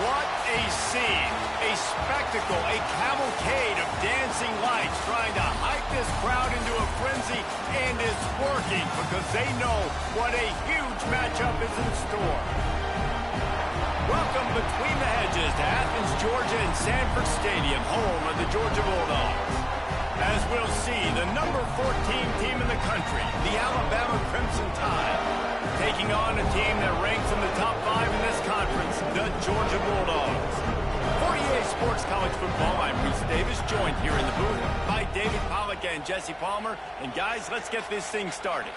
What a scene, a spectacle, a cavalcade of dancing lights trying to hype this crowd into a frenzy, and it's working because they know what a huge matchup is in store. Welcome between the hedges to Athens, Georgia and Sanford Stadium, home of the Georgia Bulldogs. As we'll see, the number 14 team in the country, the Alabama Crimson Tide, taking on a team that ranks in the top 5 in this conference, the Georgia Bulldogs. For EA Sports College Football, I'm Reese Davis, joined here in the booth by David Pollack and Jesse Palmer. And guys, let's get this thing started.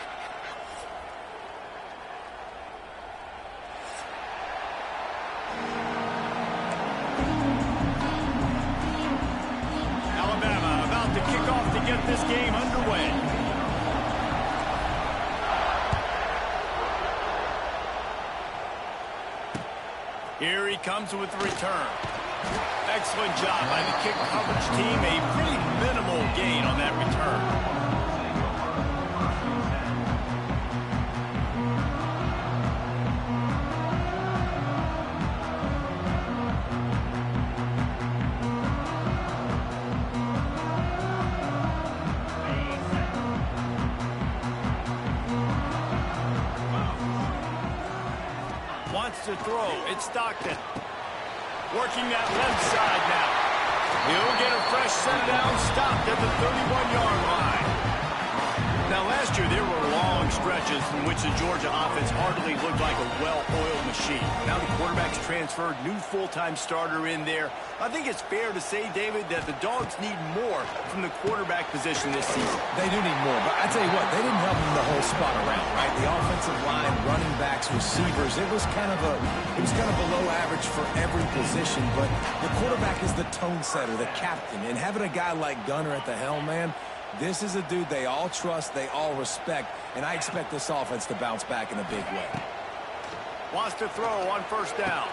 Alabama about to kick off to get this game underway. Here he comes with the return. Excellent job by the kick coverage team. A pretty minimal gain on that return. Wants to throw. It's Stockton. Working that left side now. He'll get a fresh set down, stopped at the 31-yard line. Now, last year, there were long stretches in which the Georgia offense hardly looked like a well-oiled machine. Now the quarterback's transferred, new full-time starter in there. I think it's fair to say, David, that the Dogs need more from the quarterback position this season. They do need more, but I tell you what, they didn't help them the whole spot around, right? The offensive line, running backs, receivers, it was kind of below average for every position, but the quarterback is the tone setter, the captain, and having a guy like Gunner at the helm, man, this is a dude they all trust, they all respect, and I expect this offense to bounce back in a big way. Wants to throw on first down.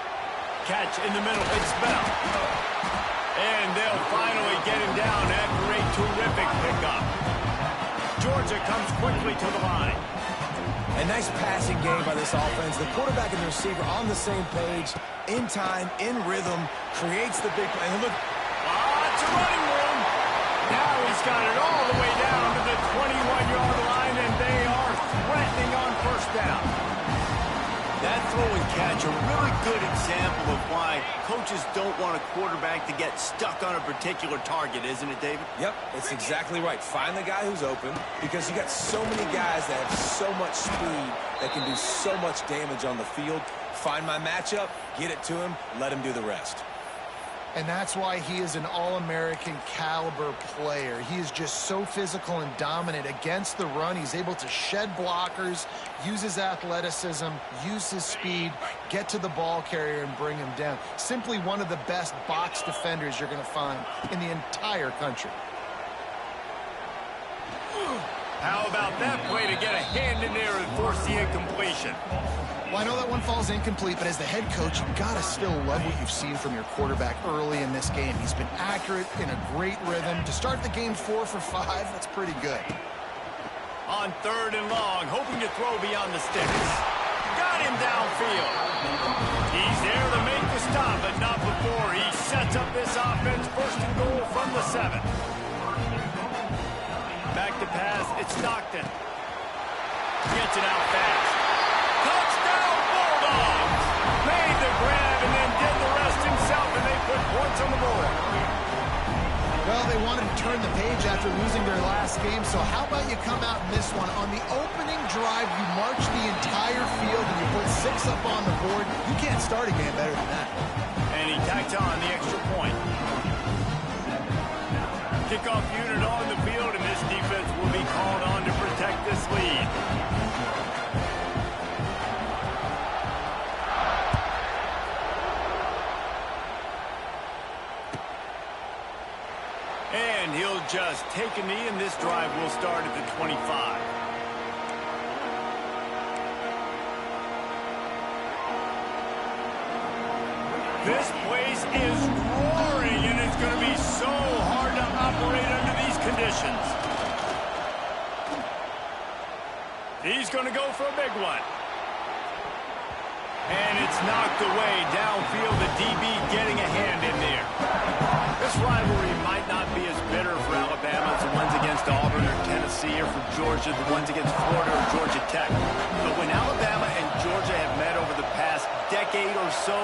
Catch in the middle, it's Bell. And they'll finally get him down after a terrific pickup. Georgia comes quickly to the line. A nice passing game by this offense. The quarterback and the receiver on the same page, in time, in rhythm, creates the big play. And look, lots of running room. Now he's got it all the way down to the 21-yard line, and they are threatening on first down. That throw and catch, a really good example of why coaches don't want a quarterback to get stuck on a particular target, isn't it, David? Yep, it's exactly right. Find the guy who's open, because you got so many guys that have so much speed that can do so much damage on the field. Find my matchup, get it to him, let him do the rest. And that's why he is an All-American caliber player. He is just so physical and dominant against the run. He's able to shed blockers, use his athleticism, use his speed, get to the ball carrier and bring him down. Simply one of the best box defenders you're going to find in the entire country. How about that play to get a hand in there and force the incompletion? Well, I know that one falls incomplete, but as the head coach, you've got to still love what you've seen from your quarterback early in this game. He's been accurate, in a great rhythm. To start the game 4 for 5, that's pretty good. On third and long, hoping to throw beyond the sticks. Got him downfield. He's there to make the stop, but not before he sets up this offense. First and goal from the 7. Back to pass, it's Stockton. Gets it out fast. Touchdown Bulldogs! Made the grab and then did the rest himself, and they put points on the board. Well, they wanted to turn the page after losing their last game, so how about you come out in this one? On the opening drive, you march the entire field and you put 6 up on the board. You can't start a game better than that. And he tacked on the extra point. Kickoff unit on the field, and this defense will be called on to protect this lead. And he'll just take a knee, and this drive will start at the 25. This place is roaring, and it's going to be so hard to operate under these conditions. He's going to go for a big one. And it's knocked away downfield. The DB getting a hand in there. This rivalry might not be as bitter for Alabama as the ones against Auburn or Tennessee, or for Georgia, the ones against Florida or Georgia Tech. But when Alabama and Georgia have met over the past decade or so,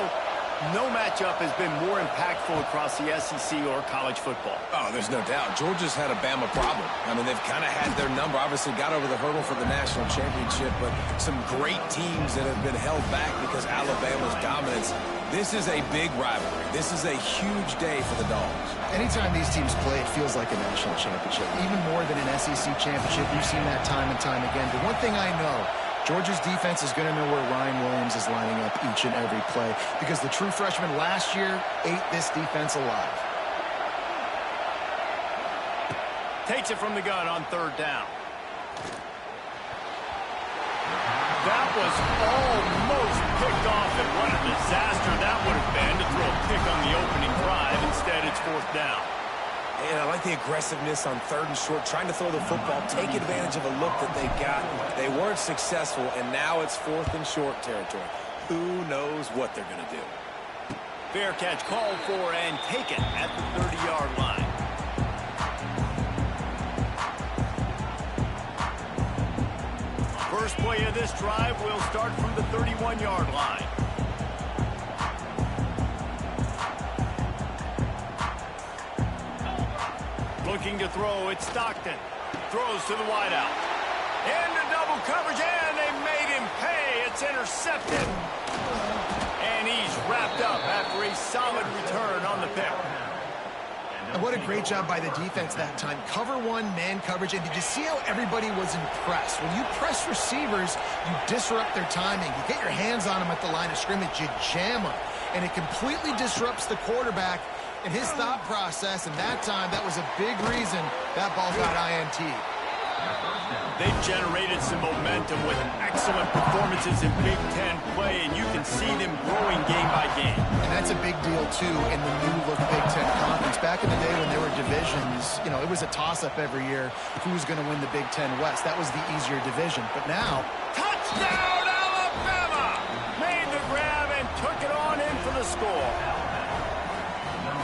no matchup has been more impactful across the SEC or college football. Oh, there's no doubt. Georgia's had a Bama problem. I mean, they've kind of had their number. Obviously got over the hurdle for the national championship, but some great teams that have been held back because Alabama's dominance. This is a big rivalry. This is a huge day for the Dogs. Anytime these teams play, it feels like a national championship. Even more than an SEC championship. We've seen that time and time again. But one thing I know, Georgia's defense is going to know where Ryan Williams is lining up each and every play, because the true freshman last year ate this defense alive. Takes it from the gun on third down. That was almost picked off, and what a disaster that would have been to throw a pick on the opening drive. Instead, it's fourth down. And I like the aggressiveness on third and short, trying to throw the football, take advantage of a look that they got. They weren't successful, and now it's fourth and short territory. Who knows what they're going to do? Fair catch called for and taken at the 30-yard line. First play of this drive will start from the 31-yard line. Looking to throw, it's Stockton. Throws to the wideout. Into double coverage, and they made him pay. It's intercepted. And he's wrapped up after a solid return on the pick. And what a great job by the defense that time. Cover one, man coverage. And did you see how everybody was impressed? When you press receivers, you disrupt their timing. You get your hands on them at the line of scrimmage. You jam them. And it completely disrupts the quarterback and his thought process. And that time, that was a big reason that ball got INT. They've generated some momentum with excellent performances in Big Ten play, and you can see them growing game by game. And that's a big deal, too, in the new-look Big Ten Conference. Back in the day when there were divisions, you know, it was a toss-up every year who was going to win the Big Ten West. That was the easier division. But now... Touchdown, Alabama! Made the grab and took it on in for the score.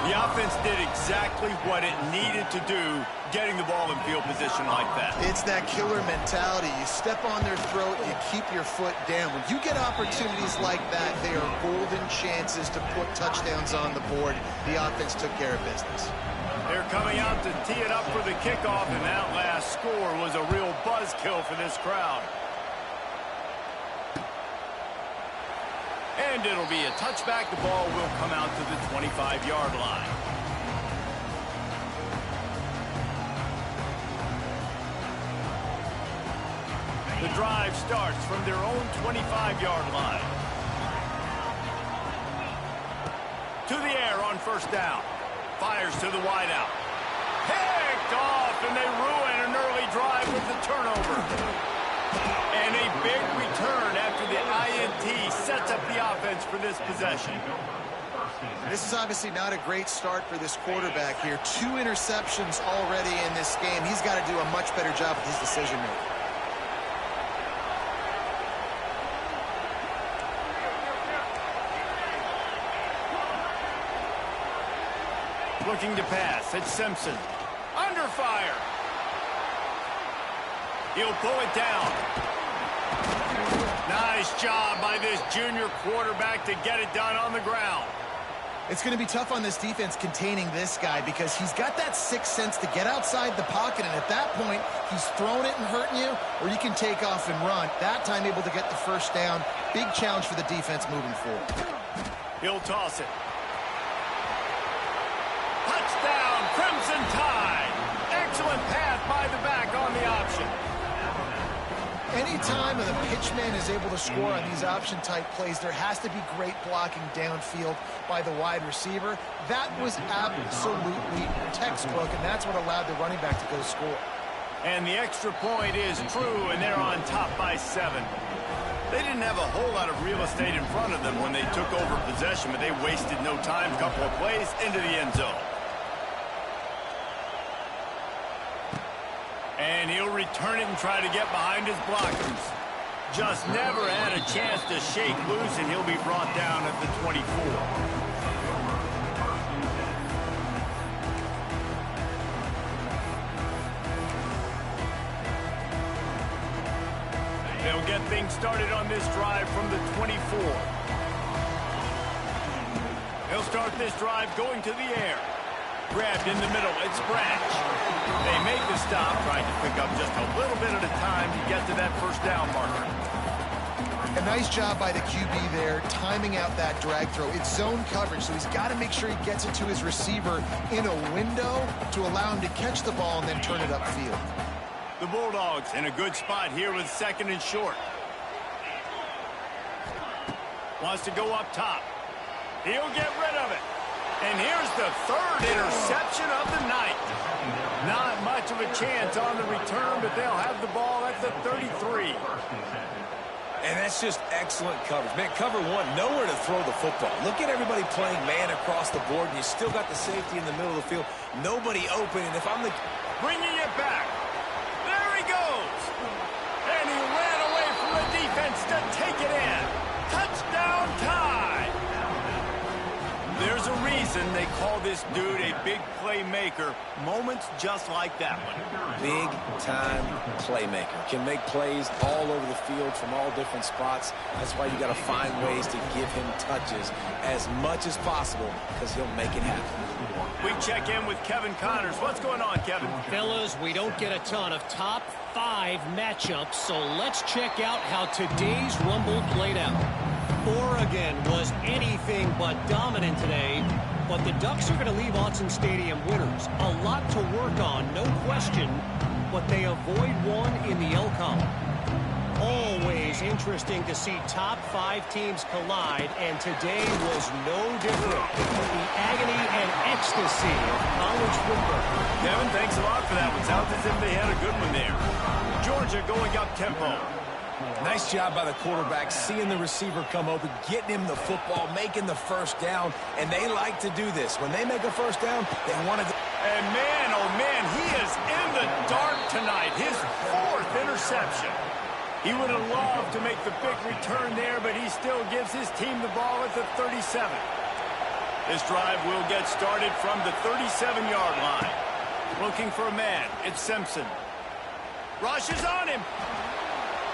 The offense did exactly what it needed to do, getting the ball in field position like that. It's that killer mentality. You step on their throat, you keep your foot down. When you get opportunities like that, they are golden chances to put touchdowns on the board. The offense took care of business. They're coming out to tee it up for the kickoff, and that last score was a real buzzkill for this crowd. And it'll be a touchback. The ball will come out to the 25-yard line. The drive starts from their own 25-yard line. To the air on first down. Fires to the wideout. Picked off, and they ruin an early drive with the turnover. And a big return after the INT sets up the offense for this possession. This is obviously not a great start for this quarterback here. 2 interceptions already in this game. He's got to do a much better job with his decision-making. Looking to pass. It's Simpson. Under fire. He'll pull it down. Nice job by this junior quarterback to get it done on the ground. It's going to be tough on this defense containing this guy because he's got that sixth sense to get outside the pocket, and at that point, he's throwing it and hurting you, or you can take off and run. That time able to get the first down. Big challenge for the defense moving forward. He'll toss it. Touchdown, Crimson Tide. Excellent pass by the back on the option. Anytime the pitchman is able to score on these option-type plays, there has to be great blocking downfield by the wide receiver. That was absolutely textbook, and that's what allowed the running back to go score. And the extra point is true, and they're on top by 7. They didn't have a whole lot of real estate in front of them when they took over possession, but they wasted no time. A couple of plays into the end zone. And he'll return it and try to get behind his blockers. Just never had a chance to shake loose, and he'll be brought down at the 24. They'll get things started on this drive from the 24. They'll start this drive going to the air. Grabbed in the middle, it's Branch. They make the stop, trying to pick up just a little bit at a time to get to that first down marker. A nice job by the QB there, timing out that drag throw. It's zone coverage, so he's got to make sure he gets it to his receiver in a window to allow him to catch the ball and then turn it upfield. The Bulldogs in a good spot here with 2nd and short. Wants to go up top. He'll get rid of it. And here's the 3rd interception of the night. Not much of a chance on the return, but they'll have the ball at the 33. And that's just excellent coverage. Man, cover one, nowhere to throw the football. Look at everybody playing man across the board, and you still got the safety in the middle of the field. Nobody open, and if I'm the... Bringing it back. There he goes. And he ran away from the defense to take it in. Touchdown tie. There's a reason they call this dude a big playmaker. Moments just like that one. Big-time playmaker. Can make plays all over the field from all different spots. That's why you got to find ways to give him touches as much as possible, because he'll make it happen. We check in with Kevin Connors. What's going on, Kevin? Fellas, we don't get a ton of top 5 matchups, so let's check out how today's Rumble played out. Oregon was anything but dominant today, but the Ducks are going to leave Autzen Stadium winners. A lot to work on, no question, but they avoid one in the L column. Always interesting to see top 5 teams collide, and today was no different. The agony and ecstasy of college football. Kevin, thanks a lot for that one. Sounds as if they had a good one there. Georgia going up tempo. Nice job by the quarterback, seeing the receiver come open, getting him the football, making the first down, and they like to do this. When they make a first down, they want to... And man, oh man, he is in the dark tonight. His 4th interception. He would have loved to make the big return there, but he still gives his team the ball at the 37. This drive will get started from the 37-yard line. Looking for a man, it's Simpson. Rushes on him.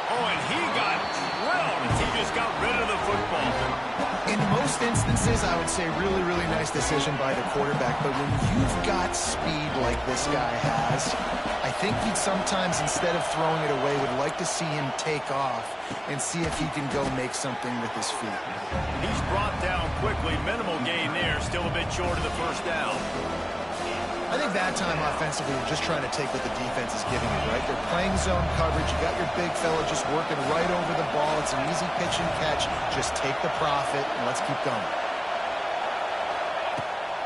Oh, and he got drilled as he just got rid of the football. In most instances, I would say really, really nice decision by the quarterback. But when you've got speed like this guy has, I think he'd sometimes, instead of throwing it away, would like to see him take off and see if he can go make something with his feet. He's brought down quickly. Minimal gain there. Still a bit short of the first down. I think that time offensively, they're just trying to take what the defense is giving you, right? They're playing zone coverage. You got your big fella just working right over the ball. It's an easy pitch and catch. Just take the profit, and let's keep going.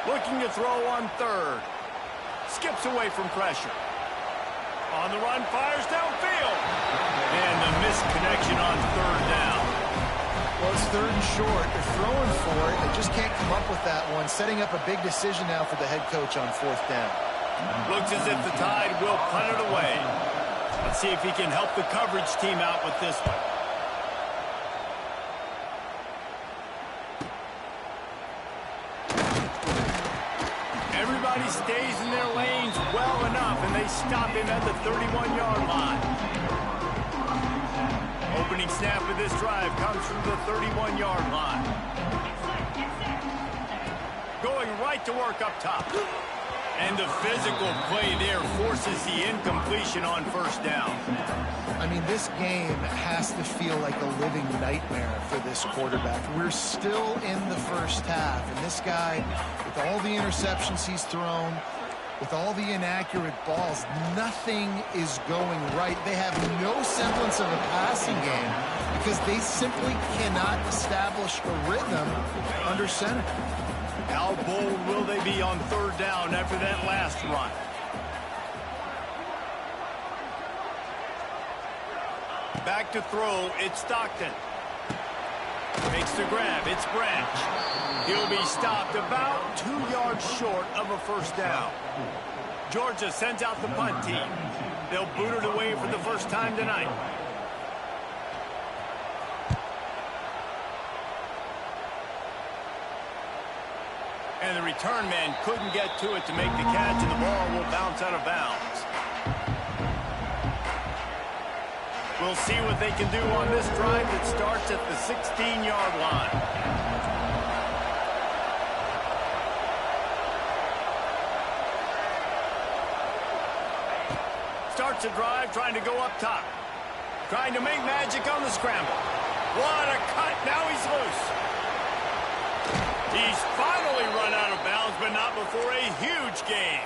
Looking to throw on 3rd. Skips away from pressure. On the run, fires downfield. And the misconnection on 3rd down. Well, it's 3rd and short. They're throwing for it. They just can't come up with that one. Setting up a big decision now for the head coach on 4th down. Looks as if the Tide will punt it away. Let's see if he can help the coverage team out with this one. Everybody stays in their lanes well enough, and they stop him at the 31-yard line. Opening snap of this drive comes from the 31-yard line. Going right to work up top. And the physical play there forces the incompletion on 1st down. I mean, this game has to feel like a living nightmare for this quarterback. We're still in the first half, and this guy, with all the interceptions he's thrown, with all the inaccurate balls, nothing is going right. They have no semblance of a passing game because they simply cannot establish a rhythm under center. How bold will they be on 3rd down after that last run? Back to throw, it's Stockton. Makes the grab, it's Branch. He'll be stopped about 2 yards short of a first down. Georgia sends out the punt team. They'll boot it away for the first time tonight. And the return man couldn't get to it to make the catch, and the ball will bounce out of bounds. We'll see what they can do on this drive that starts at the 16-yard line. Starts a drive trying to go up top. Trying to make magic on the scramble. What a cut. Now he's loose. He's finally run out of bounds, but not before a huge gain.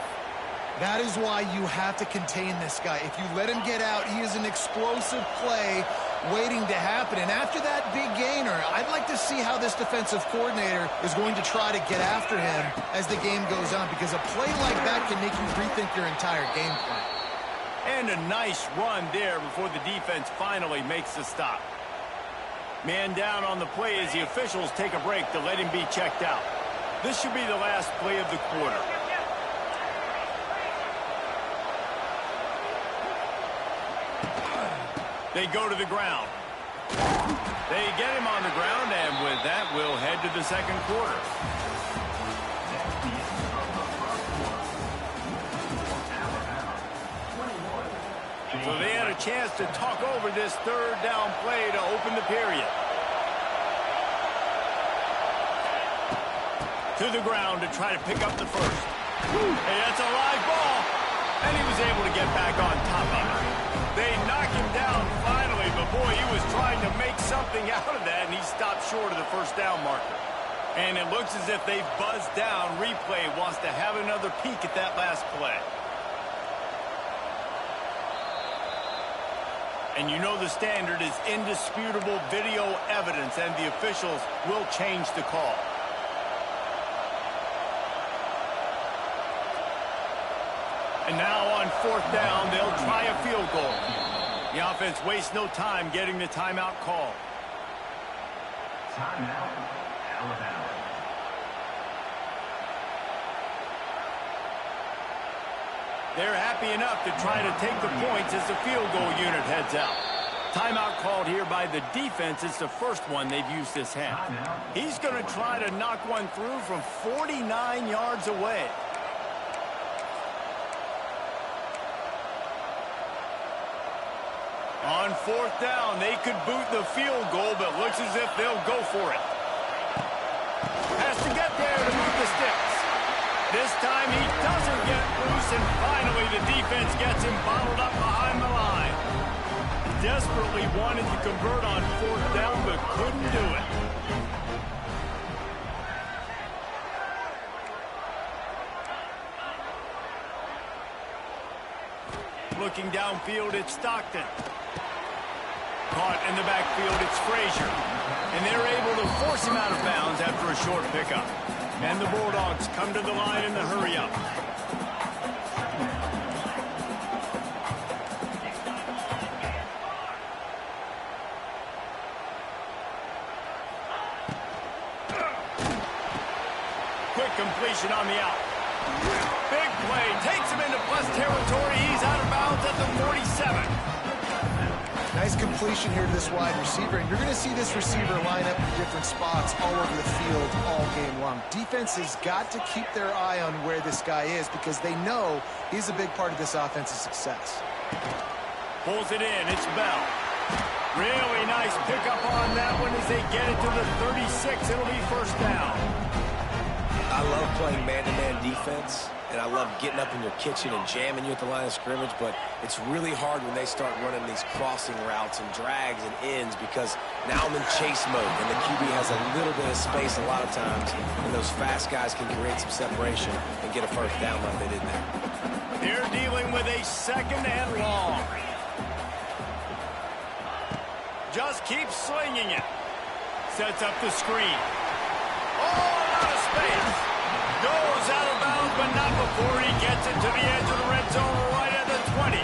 That is why you have to contain this guy. If you let him get out, he is an explosive play waiting to happen. And after that big gainer, I'd like to see how this defensive coordinator is going to try to get after him as the game goes on, because a play like that can make you rethink your entire game plan. And a nice run there before the defense finally makes the stop. Man down on the play as the officials take a break to let him be checked out. This should be the last play of the quarter. They go to the ground. They get him on the ground, and with that, we'll head to the second quarter. So they had a chance to talk over this third down play to open the period. To the ground to try to pick up the first. Hey, that's a live ball. And he was able to get back on top of it. They knock him down finally, but boy, he was trying to make something out of that, and he stopped short of the first down marker. And it looks as if they've buzzed down. Replay wants to have another peek at that last play. And you know the standard is indisputable video evidence, and the officials will change the call. And now on fourth down, they'll try a field goal. The offense wastes no time getting the timeout call. Timeout, Alabama. They're happy enough to try to take the points as the field goal unit heads out. Timeout called here by the defense. It's the first one they've used this half. He's going to try to knock one through from 49 yards away. On fourth down, they could boot the field goal, but looks as if they'll go for it. Has to get there to move the sticks. This time he doesn't get loose, and finally the defense gets him bottled up behind the line. Desperately wanted to convert on fourth down, but couldn't do it. Looking downfield, it's Stockton. Caught in the backfield, it's Frazier. And they're able to force him out of bounds after a short pickup. And the Bulldogs come to the line in the hurry-up. Quick completion on the out. Big play, takes him into plus territory. He's out of bounds at the 47. Nice completion here to this wide receiver, and you're going to see this receiver line up in different spots all over the field all game long. Defense has got to keep their eye on where this guy is, because they know he's a big part of this offense's success. Pulls it in, it's Bell. Really nice pickup on that one as they get it to the 36. It'll be first down. I love playing man-to-man defense, and I love getting up in your kitchen and jamming you at the line of scrimmage, but it's really hard when they start running these crossing routes and drags and ends, because now I'm in chase mode, and the QB has a little bit of space a lot of times, and those fast guys can create some separation and get a first down like they did there. They're dealing with a second and long. Just keeps slinging it. Sets up the screen. Oh, out of space. Goes out of bounds, but not before he gets it to the edge of the red zone right at the 20.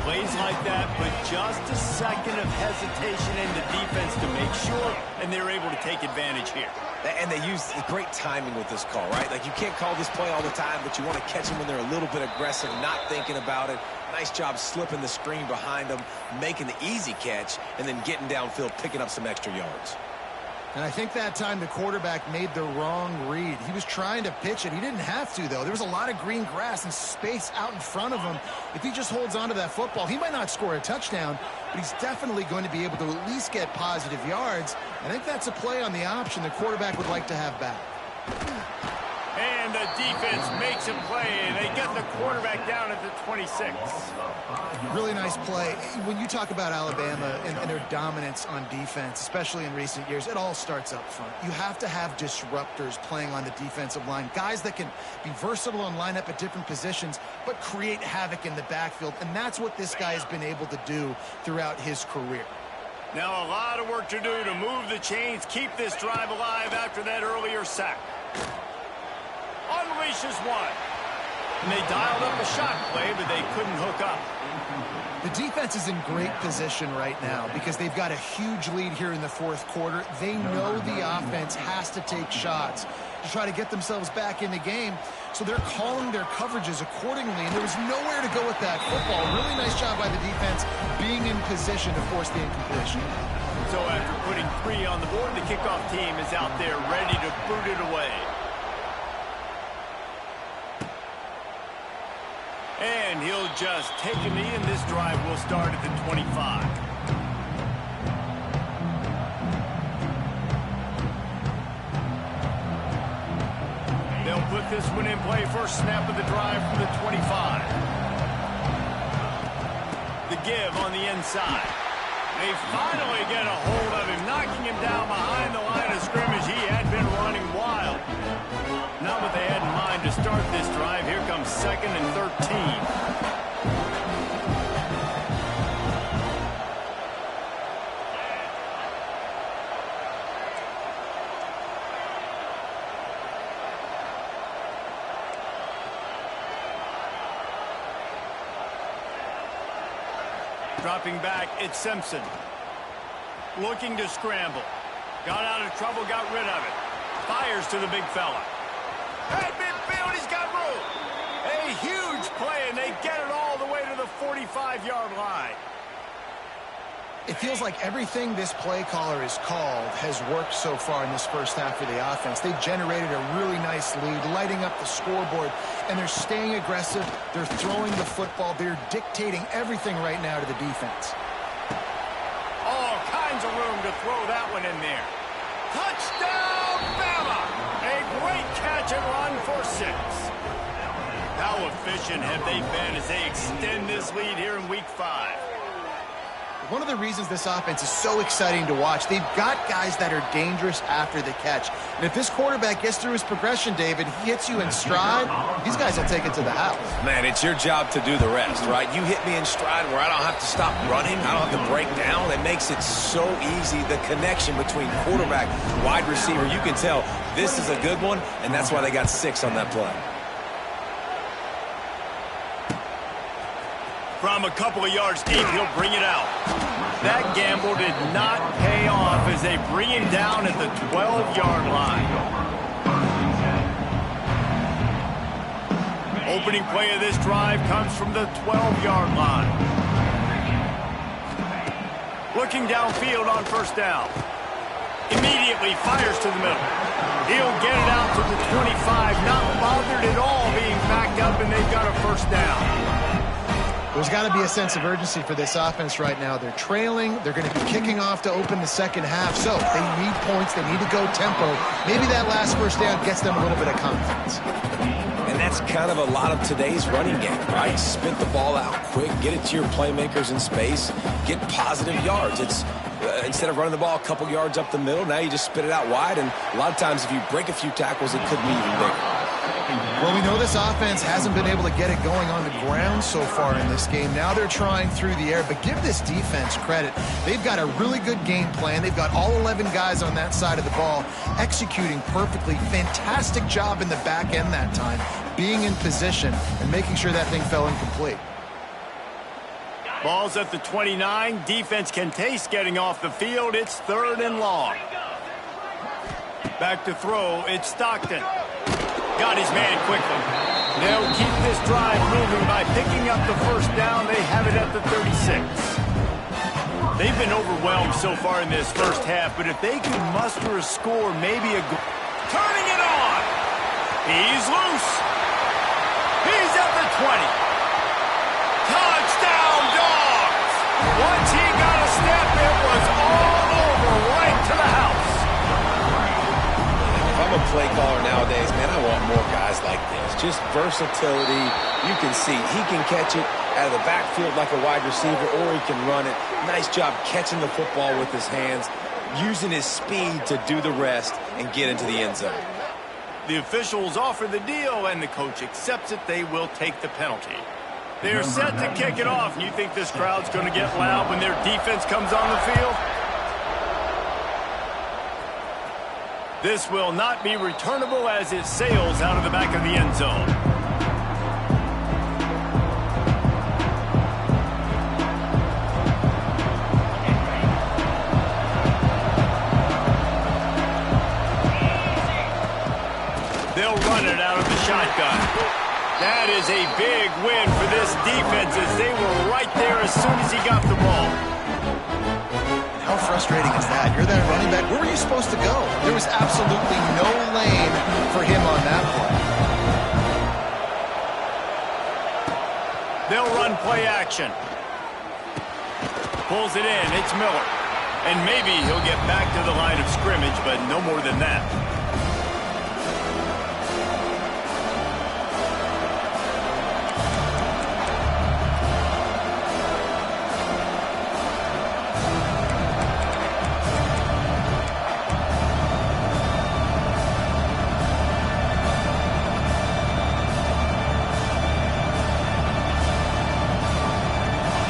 Plays like that, but just a second of hesitation in the defense to make sure, and they're able to take advantage here. And they use great timing with this call, right? Like, you can't call this play all the time, but you want to catch them when they're a little bit aggressive, not thinking about it. Nice job slipping the screen behind them, making the easy catch, and then getting downfield, picking up some extra yards. And I think that time the quarterback made the wrong read. He was trying to pitch it. He didn't have to, though. There was a lot of green grass and space out in front of him. If he just holds on to that football, he might not score a touchdown, but he's definitely going to be able to at least get positive yards. I think that's a play on the option the quarterback would like to have back. And the defense makes a play. They get the quarterback down at the 26. Really nice play. When you talk about Alabama and their dominance on defense, especially in recent years, it all starts up front. You have to have disruptors playing on the defensive line, guys that can be versatile and line up at different positions, but create havoc in the backfield. And that's what this guy has been able to do throughout his career. Now a lot of work to do to move the chains, keep this drive alive after that earlier sack. Unleashes one. And they dialed up a shot play, but they couldn't hook up. The defense is in great position right now because they've got a huge lead here in the fourth quarter. They know the offense has to take shots to try to get themselves back in the game. So they're calling their coverages accordingly, and there was nowhere to go with that football. Really nice job by the defense being in position to force the incompletion. So after putting 3 on the board, the kickoff team is out there ready to boot it away. And he'll just take a knee, and this drive will start at the 25. They'll put this one in play. First snap of the drive from the 25. The give on the inside. They finally get a hold of him, knocking him down behind the line of scrimmage. He had been running wild. Not what they had in mind to start this drive. Here comes 2nd and 13. Dropping back, it's Simpson. Looking to scramble. Got out of trouble, got rid of it. Fires to the big fella. At midfield, he's got room. A huge play, and they get it all the way to the 45-yard line. It feels like everything this play caller has called has worked so far in this first half for the offense. They've generated a really nice lead, lighting up the scoreboard, and they're staying aggressive. They're throwing the football. They're dictating everything right now to the defense. All kinds of room to throw that one in there. Touchdown, Bama! A great catch and run for 6. How efficient have they been as they extend this lead here in Week 5? One of the reasons this offense is so exciting to watch, they've got guys that are dangerous after the catch. And if this quarterback gets through his progression, David, he hits you in stride, these guys will take it to the house. Man, it's your job to do the rest, right? You hit me in stride where I don't have to stop running. I don't have to break down. It makes it so easy. The connection between quarterback, wide receiver, you can tell this is a good one, and that's why they got 6 on that play. From a couple of yards deep, he'll bring it out. That gamble did not pay off as they bring him down at the 12-yard line. Opening play of this drive comes from the 12-yard line. Looking downfield on first down. Immediately fires to the middle. He'll get it out to the 25, not bothered at all being backed up, and they've got a first down. There's got to be a sense of urgency for this offense right now. They're trailing. They're going to be kicking off to open the second half. So they need points. They need to go tempo. Maybe that last first down gets them a little bit of confidence. And that's kind of a lot of today's running game, right? Spit the ball out quick, get it to your playmakers in space, get positive yards. It's instead of running the ball a couple yards up the middle, now you just spit it out wide. And a lot of times if you break a few tackles, it could be even bigger. Well, we know this offense hasn't been able to get it going on the ground so far in this game. Now they're trying through the air, but give this defense credit. They've got a really good game plan. They've got all 11 guys on that side of the ball executing perfectly. Fantastic job in the back end that time, being in position and making sure that thing fell incomplete. Ball's at the 29. Defense can taste getting off the field. It's 3rd and long. Back to throw. It's Stockton. Got his man quickly. They'll keep this drive moving by picking up the first down. They have it at the 36. They've been overwhelmed so far in this first half, but if they could muster a score, maybe a goal. Turning it on! He's loose! He's at the 20. Touchdown, Dogs! Once he got a step, it was all over right to the house. If I'm a play caller nowadays, man, I want more guys like this. Just versatility. You can see he can catch it out of the backfield like a wide receiver, or he can run it. Nice job catching the football with his hands, using his speed to do the rest and get into the end zone. The officials offer the deal, and the coach accepts it. They will take the penalty. They're set to kick it off. And you think this crowd's going to get loud when their defense comes on the field? This will not be returnable as it sails out of the back of the end zone. They'll run it out of the shotgun. That is a big win for this defense as they were right there as soon as he got the ball. How frustrating is that? You're that running back. Where were you supposed to go? There was absolutely no lane for him on that play. They'll run play action. Pulls it in. It's Miller. And maybe he'll get back to the line of scrimmage, but no more than that.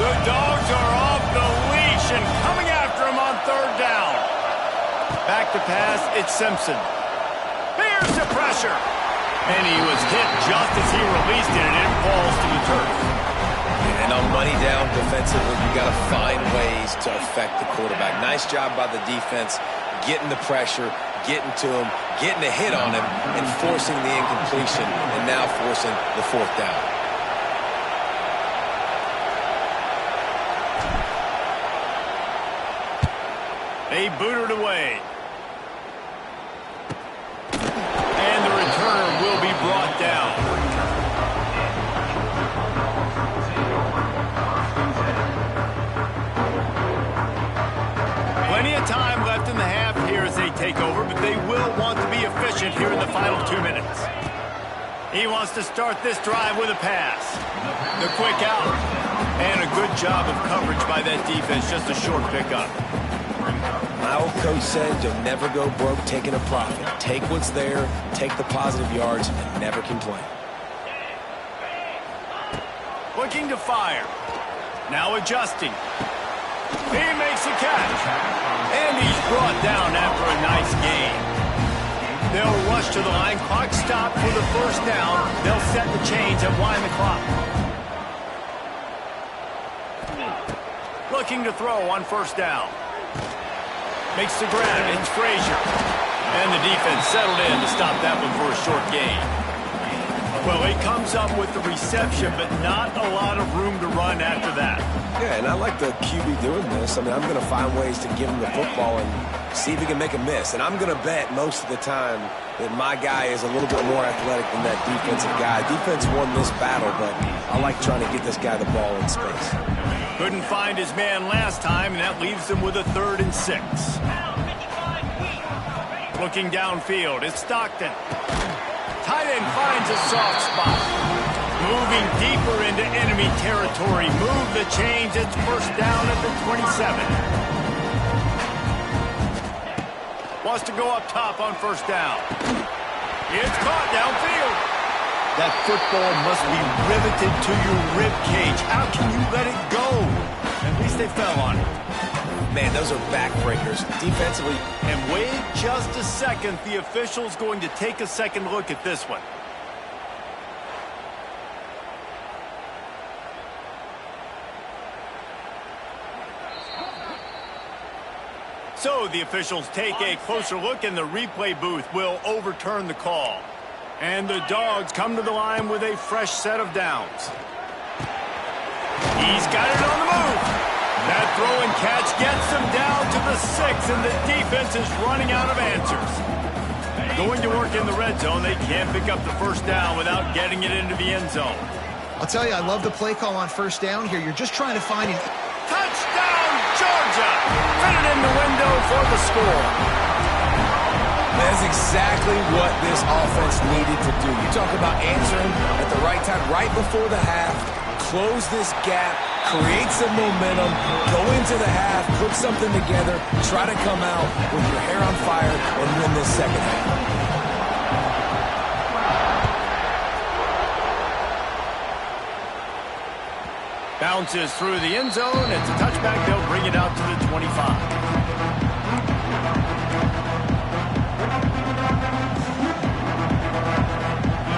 The Dogs are off the leash and coming after him on third down. Back to pass, it's Simpson. Here's the pressure. And he was hit just as he released it, and it falls to the turf. And on money down defensively, you got to find ways to affect the quarterback. Nice job by the defense, getting the pressure, getting to him, getting a hit on him, and forcing the incompletion, and now forcing the fourth down. They booted away. And the returner will be brought down. Plenty of time left in the half here as they take over, but they will want to be efficient here in the final 2 minutes. He wants to start this drive with a pass. The quick out. And a good job of coverage by that defense, just a short pickup. My old coach said you'll never go broke taking a profit. Take what's there, take the positive yards, and never complain. Looking to fire. Now adjusting. He makes a catch. And he's brought down after a nice gain. They'll rush to the line. Clock stopped for the first down. They'll set the chains and wind the clock. Looking to throw on first down. Makes the grab. It's Frazier. And the defense settled in to stop that one for a short gain. Well, he comes up with the reception, but not a lot of room to run after that. Yeah, and I like the QB doing this. I mean, I'm going to find ways to give him the football and see if he can make a miss. And I'm going to bet most of the time that my guy is a little bit more athletic than that defensive guy. Defense won this battle, but I like trying to get this guy the ball in space. Couldn't find his man last time, and that leaves him with a 3rd and 6. Looking downfield, it's Stockton. Tight end finds a soft spot. Moving deeper into enemy territory. Move the chains. It's first down at the 27. Wants to go up top on first down. It's caught downfield. That football must be riveted to your rib cage. How can you let it go? At least they fell on it. Man, those are backbreakers. Defensively. And wait just a second. The official's going to take a second look at this one. So the officials take a closer look, and the replay booth will overturn the call. And the Dogs come to the line with a fresh set of downs. He's got it on the move. That throw and catch gets them down to the 6, and the defense is running out of answers. Going to work in the red zone, they can't pick up the first down without getting it into the end zone. I'll tell you, I love the play call on first down here. You're just trying to find an... Touchdown, Georgia! Fit it in the window for the score. That's exactly what this offense needed to do. You talk about answering at the right time, right before the half, close this gap, create some momentum, go into the half, put something together, try to come out with your hair on fire and win this second half. Bounces through the end zone. It's a touchback. They'll bring it out to the 25.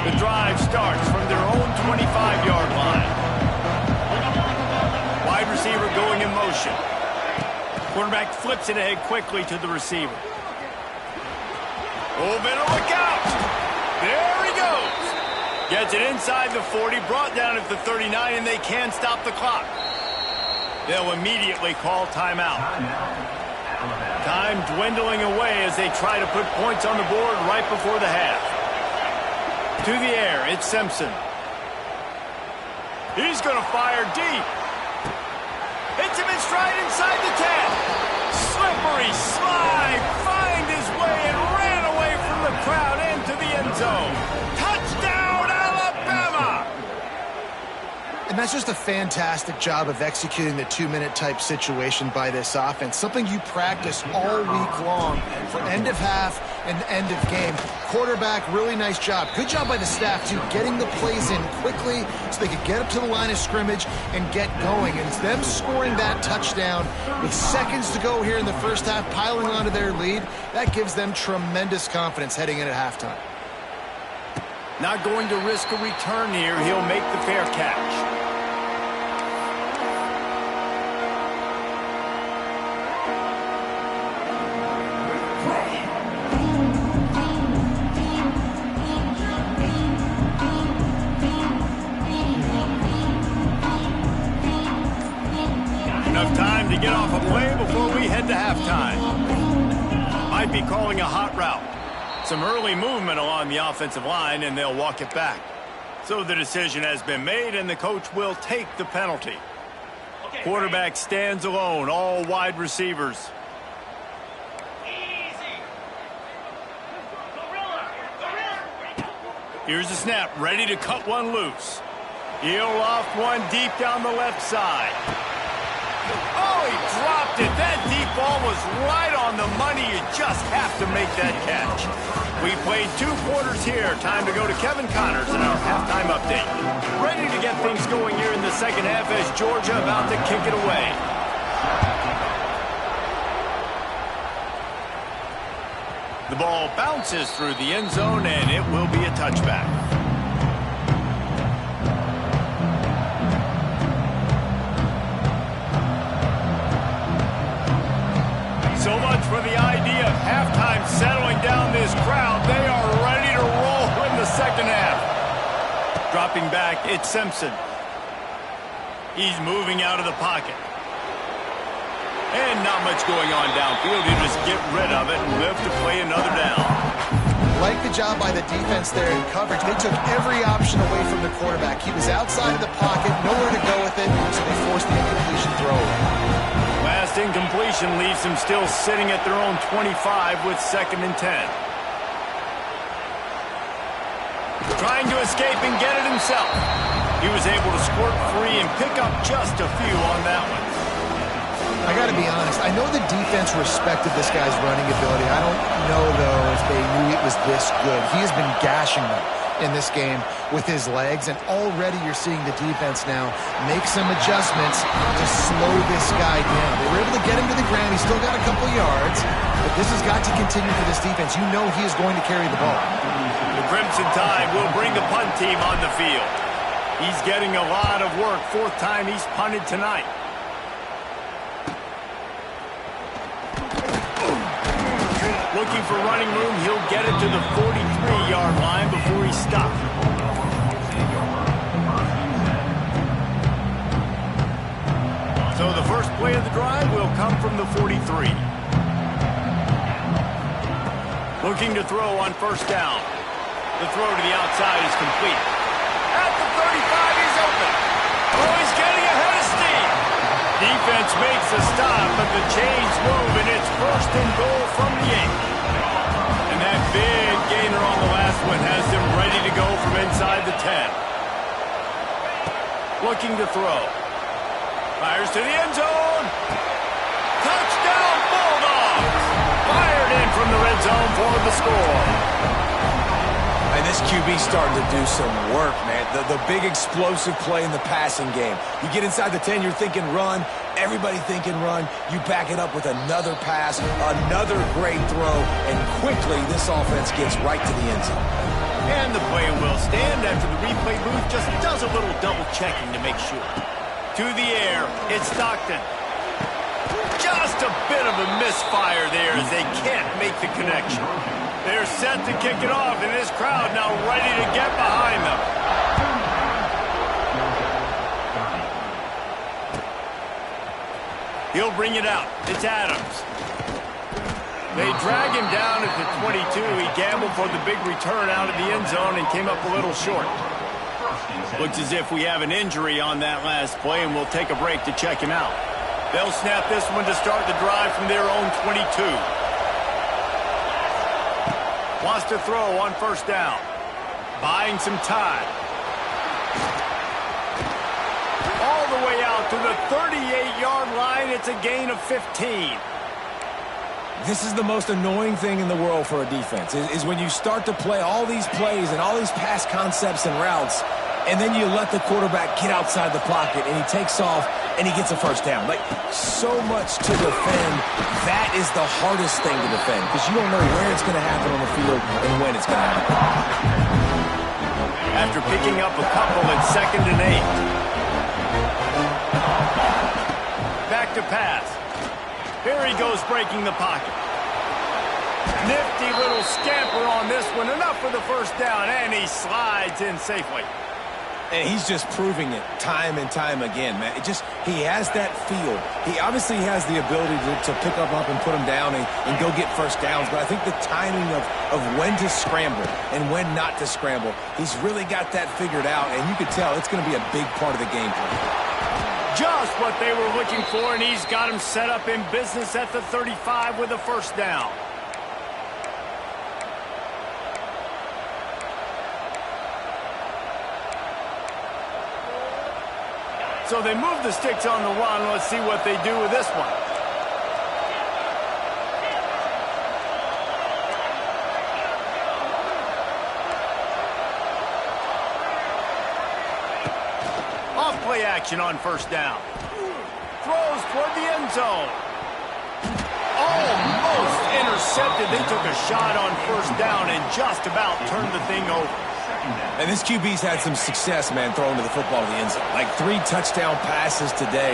The drive starts from their own 25-yard line. Wide receiver going in motion. Quarterback flips it ahead quickly to the receiver. Oh, better look out. There he goes. Gets it inside the 40, brought down at the 39, and they can't stop the clock. They'll immediately call timeout. Time dwindling away as they try to put points on the board right before the half. To the air, it's Simpson. He's going to fire deep. Hits him in stride inside the 10. Slippery slide, find his way and ran away from the crowd into the end zone. Touchdown, Alabama! And that's just a fantastic job of executing the two-minute type situation by this offense. Something you practice all week long for end of half and end of game. Quarterback, really nice job. Good job by the staff, too, getting the plays in quickly so they could get up to the line of scrimmage and get going. And them scoring that touchdown with seconds to go here in the first half, piling onto their lead, that gives them tremendous confidence heading in at halftime. Not going to risk a return here. He'll make the fair catch. Enough time to get off a play before we head to halftime. Might be calling a hot route. Some early movement along the offensive line, and they'll walk it back. So the decision has been made, and the coach will take the penalty. Quarterback stands alone, all wide receivers. Here's the snap, ready to cut one loose. He'll loft one deep down the left side. Oh, he dropped it. That deep ball was right on the money. You just have to make that catch. We played 2 quarters here. Time to go to Kevin Connors in our halftime update. Ready to get things going here in the second half as Georgia about to kick it away. The ball bounces through the end zone, and it will be a touchback. So much for the idea of halftime settling down this crowd. They are ready to roll in the second half. Dropping back, it's Simpson. He's moving out of the pocket. And not much going on downfield. You just get rid of it and live to play another down. Like the job by the defense there in coverage. They took every option away from the quarterback. He was outside of the pocket, nowhere to go with it, so they forced the incompletion throw. Last incompletion leaves them still sitting at their own 25 with 2nd and 10. Trying to escape and get it himself. He was able to squirt free and pick up just a few on that one. I got to be honest, I know the defense respected this guy's running ability. I don't know, though, if they knew it was this good. He has been gashing them in this game with his legs, and already you're seeing the defense now make some adjustments to slow this guy down. They were able to get him to the ground. He's still got a couple yards, but this has got to continue for this defense. You know he is going to carry the ball. The Crimson Tide will bring the punt team on the field. He's getting a lot of work. 4th time he's punted tonight. Looking for running room, he'll get it to the 43-yard line before he stopped. So the first play of the drive will come from the 43. Looking to throw on first down. The throw to the outside is complete. At the 35, he's open. Oh, he's getting ahead of steam. Defense makes a stop, but the chains move, and it's first and goal from the 8. And that big gainer on the last one has them ready to go from inside the 10. Looking to throw. Fires to the end zone. Touchdown, Bulldogs! Fired in from the red zone for the score. And this QB starting to do some work, man. The big explosive play in the passing game. You get inside the 10, you're thinking run. Everybody thinking run. You back it up with another pass, another great throw, and quickly this offense gets right to the end zone. And the play will stand after the replay booth just does a little double checking to make sure. To the air, it's Stockton. Just a bit of a misfire there as they can't make the connection. They're set to kick it off, and this crowd now ready to get behind them. He'll bring it out. It's Adams. They drag him down at the 22. He gambled for the big return out of the end zone and came up a little short. Looks as if we have an injury on that last play, and we'll take a break to check him out. They'll snap this one to start the drive from their own 22. Wants to throw on first down. Buying some time. All the way out to the 38-yard line. It's a gain of 15. This is the most annoying thing in the world for a defense, is when you start to play all these plays and all these pass concepts and routes, and then you let the quarterback get outside the pocket, and he takes off, and he gets a first down. Like, so much to defend. That is the hardest thing to defend, because you don't know where it's going to happen on the field and when it's going to happen. After picking up a couple, it's 2nd and 8. Back to pass. Here he goes breaking the pocket. Nifty little scamper on this one. Enough for the first down, and he slides in safely. And he's just proving it time and time again, man. He has that feel. He obviously has the ability to pick up and put him down and go get first downs, but I think the timing of when to scramble and when not to scramble, he's really got that figured out, and you can tell it's going to be a big part of the game plan. Just what they were looking for, and he's got him set up in business at the 35 with a first down. So they move the sticks on the run. Let's see what they do with this one. Off-play action on first down. Throws toward the end zone. Almost intercepted. They took a shot on first down and just about turned the thing over. And this QB's had some success, man, throwing to the football to the end zone. Like 3 touchdown passes today.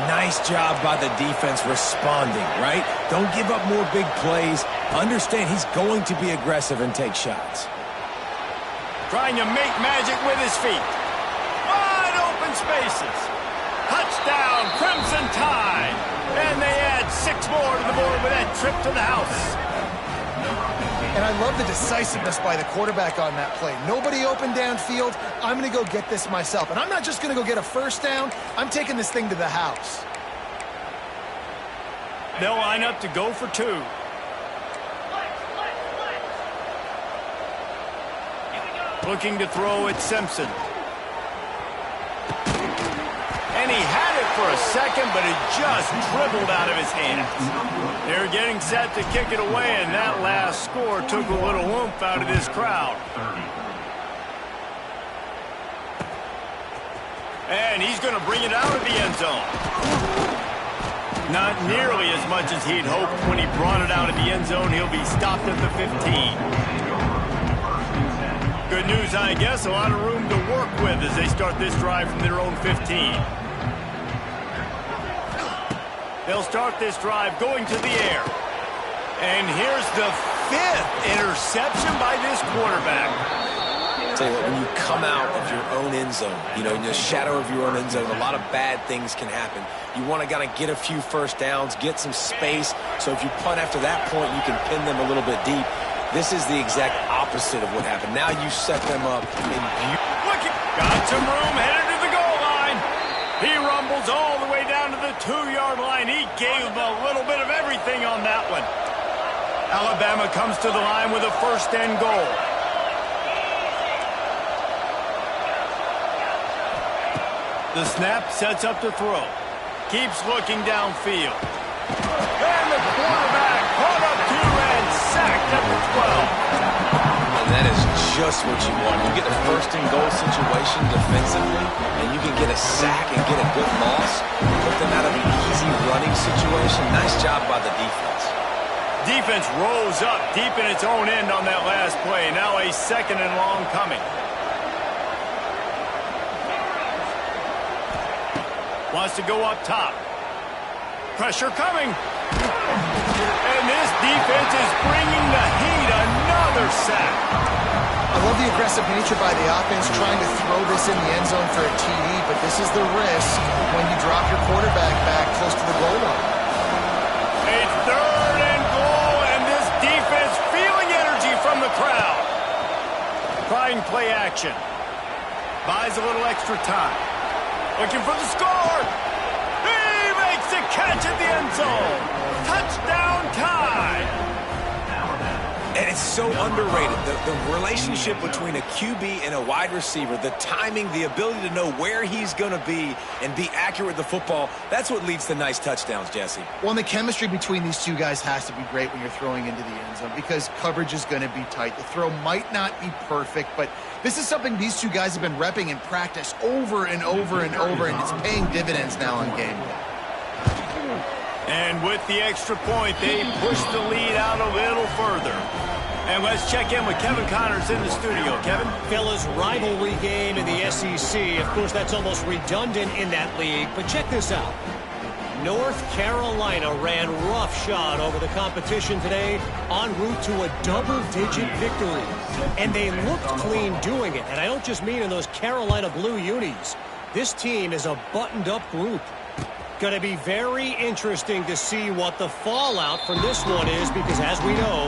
Nice job by the defense responding, right? Don't give up more big plays. Understand he's going to be aggressive and take shots. Trying to make magic with his feet. Wide open spaces. Touchdown, Crimson Tide. And they add 6 more to the board with that trip to the house. And I love the decisiveness by the quarterback on that play. Nobody open downfield. I'm going to go get this myself. And I'm not just going to go get a first down. I'm taking this thing to the house. They'll line up to go for 2. Looking to throw at Simpson. And he had it for a second, but it just dribbled out of his hands. They're getting set to kick it away, and that last score took a little oomph out of this crowd. And he's going to bring it out of the end zone. Not nearly as much as he'd hoped when he brought it out of the end zone. He'll be stopped at the 15. Good news, I guess. A lot of room to work with as they start this drive from their own 15. They'll start this drive going to the air. And here's the 5th interception by this quarterback. Tell you what, when you come out of your own end zone, you know, in the shadow of your own end zone, a lot of bad things can happen. You want to kind of get a few first downs, get some space, so if you punt after that point, you can pin them a little bit deep. This is the exact opposite of what happened. Now you set them up in got some room, headed to the goal line. He rumbles all the way down to the 2-yard line. He gave him a little bit of everything on that one. Alabama comes to the line with a first and goal. The snap sets up to throw. Keeps looking downfield. And the quarterback caught up to and sacked at the 12. And that is just what you want. You get a first and goal situation defensively, and you can get a sack and get a good loss. Put them out of an easy running situation. Nice job by the defense. Defense rose up deep in its own end on that last play. Now a second and long coming. Wants to go up top. Pressure coming. And this defense is bringing the heat. Another sack. I love the aggressive nature by the offense trying to throw this in the end zone for a TD, but this is the risk when you drop your quarterback back close to the goal line. A third and goal, and this defense feeling energy from the crowd. Trying play action. Buys a little extra time. Looking for the score. He makes a catch at the end zone. Touchdown tie. And it's so underrated. The relationship between a QB and a wide receiver, the timing, the ability to know where he's going to be and be accurate with the football, that's what leads to nice touchdowns, Jesse. Well, and the chemistry between these two guys has to be great when you're throwing into the end zone because coverage is going to be tight. The throw might not be perfect, but this is something these two guys have been repping in practice over and over and over, and it's paying dividends now on game day. And with the extra point, they push the lead out a little further. And let's check in with Kevin Connors in the studio. Kevin? Fellas, rivalry game in the SEC. Of course, that's almost redundant in that league. But check this out. North Carolina ran roughshod over the competition today en route to a double-digit victory. And they looked clean doing it. And I don't just mean in those Carolina blue unis. This team is a buttoned-up group. Going to be very interesting to see what the fallout from this one is because, as we know,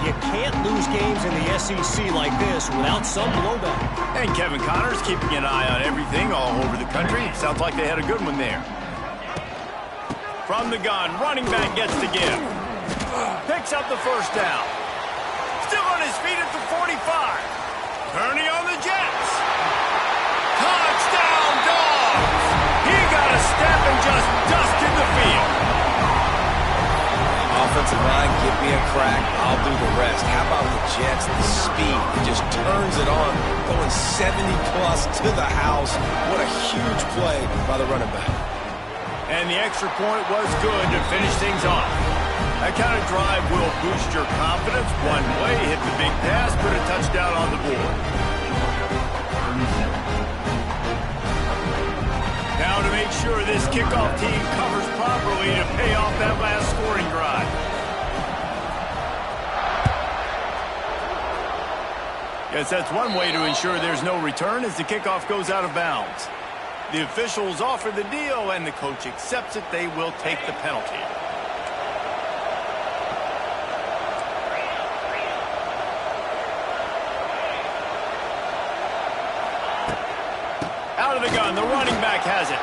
you can't lose games in the SEC like this without some blowback. And Kevin Connors keeping an eye on everything all over the country. Sounds like they had a good one there. From the gun, running back gets to give. Picks up the first down. Still on his feet at the 45. Turning on the Jets. Touchdown, Dogs! He got a step and just dusted the field. Offensive line, give me a crack. I'll do the rest. How about the Jets? The speed. It just turns it on. Going 70-plus to the house. What a huge play by the running back. And the extra point was good to finish things off. That kind of drive will boost your confidence. One play, hit the big pass, put a touchdown on the board. Now to make sure this kickoff team covers properly to pay off that last scoring drive. Yes, that's one way to ensure there's no return as the kickoff goes out of bounds. The officials offer the deal, and the coach accepts it. They will take the penalty. Out of the gun, the running back has it.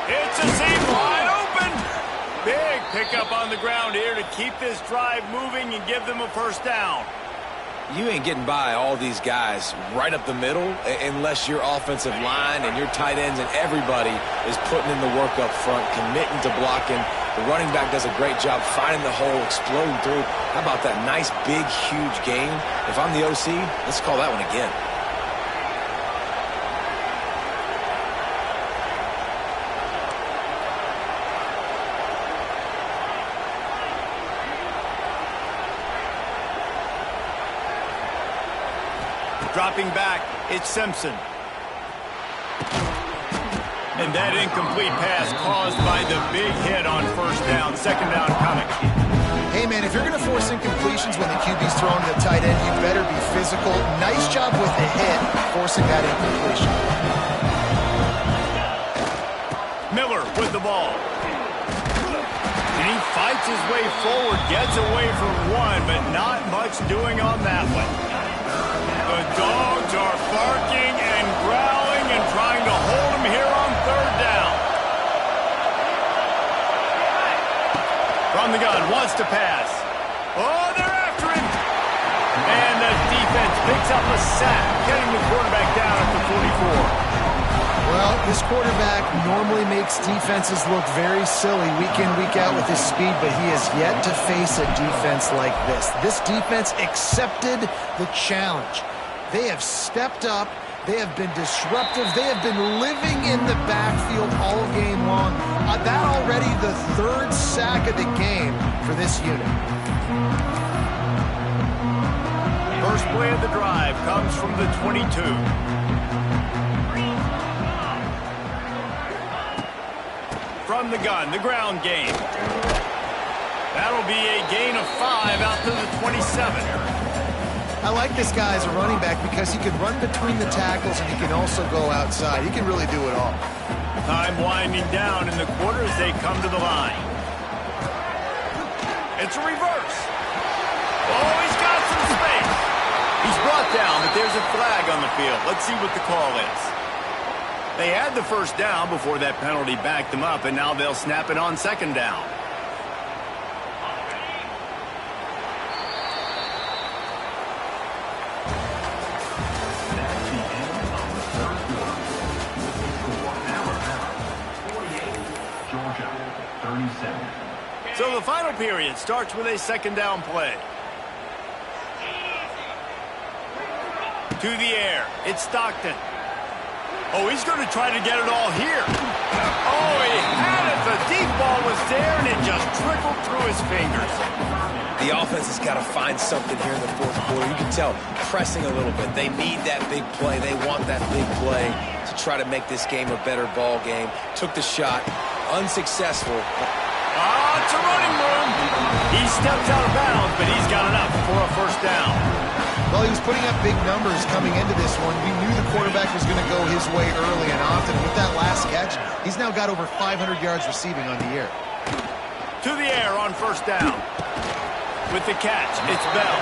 It's a seam wide open. Big pickup on the ground here to keep this drive moving and give them a first down. You ain't getting by all these guys right up the middle unless your offensive line and your tight ends and everybody is putting in the work up front, committing to blocking. The running back does a great job finding the hole, exploding through. How about that nice, big, huge gain? If I'm the OC, let's call that one again. Dropping back, it's Simpson. And that incomplete pass caused by the big hit on first down. Second down coming. Hey, man, if you're going to force incompletions when the QB's throwing to the tight end, you better be physical. Nice job with the hit, forcing that incompletion. Miller with the ball. And he fights his way forward, gets away from one, but not much doing on that one. The dogs are barking and growling and trying to hold him here on third down. From the gun, wants to pass. Oh, they're after him. And the defense picks up a sack, getting the quarterback down at the 44. Well, this quarterback normally makes defenses look very silly week in, week out with his speed, but he has yet to face a defense like this. This defense accepted the challenge. They have stepped up. They have been disruptive. They have been living in the backfield all game long. That already the third sack of the game for this unit. First play of the drive comes from the 22. From the gun, the ground game. That'll be a gain of 5 out to the 27. I like this guy as a running back because he can run between the tackles and he can also go outside. He can really do it all. Time winding down in the quarter as they come to the line. It's a reverse. Oh, he's got some space. He's brought down, but there's a flag on the field. Let's see what the call is. They had the first down before that penalty backed them up, and now they'll snap it on second down. So the final period starts with a second down play. To the air, it's Stockton. Oh, he's going to try to get it all here. Oh, he had it. The deep ball was there, and it just trickled through his fingers. The offense has got to find something here in the fourth quarter. You can tell, pressing a little bit. They need that big play. They want that big play to try to make this game a better ball game. Took the shot, unsuccessful. It's a running room. He steps out of bounds, but he's got enough for a first down. Well, he was putting up big numbers coming into this one. We knew the quarterback was going to go his way early and often. With that last catch, he's now got over 500 yards receiving on the year. To the air on first down. With the catch, it's Bell.